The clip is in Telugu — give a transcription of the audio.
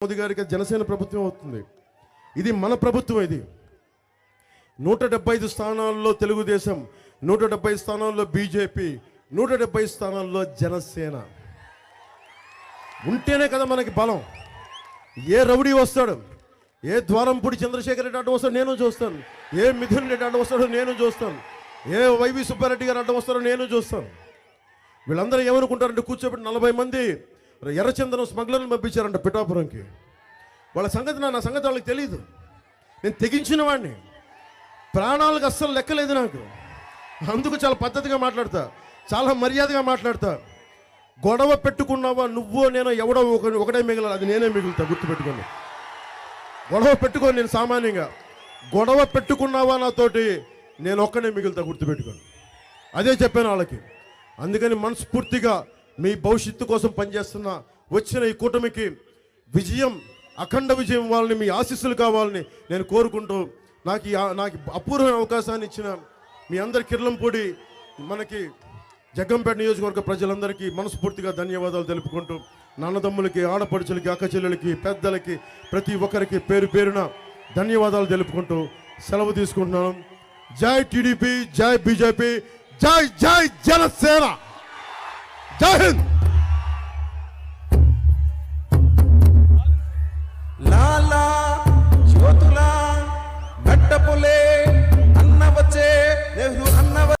మోదీ గారికి జనసేన ప్రభుత్వం అవుతుంది. ఇది మన ప్రభుత్వం. ఇది 175 స్థానాల్లో తెలుగుదేశం, 170 స్థానాల్లో బీజేపీ, 170 స్థానాల్లో జనసేన ఉంటేనే కదా మనకి బలం. ఏ రౌడీ వస్తాడు, ఏ ద్వారంపూడి చంద్రశేఖర్ రెడ్డి అడ్డం వస్తాడు నేను చూస్తాను, ఏ మిథున్ రెడ్డి అడ్డం వస్తాడో నేను చూస్తాను, ఏ వైవి సుబ్బారెడ్డి గారు అడ్డం వస్తాడో నేను చూస్తాను. వీళ్ళందరూ ఏమనుకుంటారంటే కూర్చోబెట్టి 40 మంది ఎర్రచందనం స్మగ్లర్లు పంపించారంట పిఠాపురంకి. వాళ్ళ సంగతి నా సంగతి వాళ్ళకి తెలియదు. నేను తెగించిన వాడిని, ప్రాణాలకు అస్సలు లెక్కలేదు నాకు. అందుకు చాలా పద్ధతిగా మాట్లాడతా, చాలా మర్యాదగా మాట్లాడతా. గొడవ పెట్టుకున్నావా నువ్వో నేను ఎవడో ఒకటే మిగలాలి, అది నేనే మిగులుతా. గుర్తుపెట్టుకోండి, గొడవ పెట్టుకోని నేను సామాన్యంగా. గొడవ పెట్టుకున్నావా నాతోటి నేను ఒక్కడే మిగులుతా. గుర్తుపెట్టుకోండి, అదే చెప్పాను వాళ్ళకి. అందుకని మనస్ఫూర్తిగా మీ భవిష్యత్తు కోసం పనిచేస్తున్న వచ్చిన ఈ కూటమికి విజయం, అఖండ విజయం ఇవ్వాలని, మీ ఆశీస్సులు కావాలని నేను కోరుకుంటూ నాకు అపూర్వమైన అవకాశాన్ని ఇచ్చిన మీ అందరి కిర్లంపూడి, మనకి జగ్గంపేట నియోజకవర్గ ప్రజలందరికీ మనస్ఫూర్తిగా ధన్యవాదాలు తెలుపుకుంటూ, నాన్నదమ్ములకి, ఆడపడుచులకి, అక్క చెల్లెలకి, పెద్దలకి, ప్రతి ఒక్కరికి పేరు పేరున ధన్యవాదాలు తెలుపుకుంటూ సెలవు తీసుకుంటున్నాను. జై టీడీపీ, జై బీజేపీ, జై జై జనసేన, జై హింద్.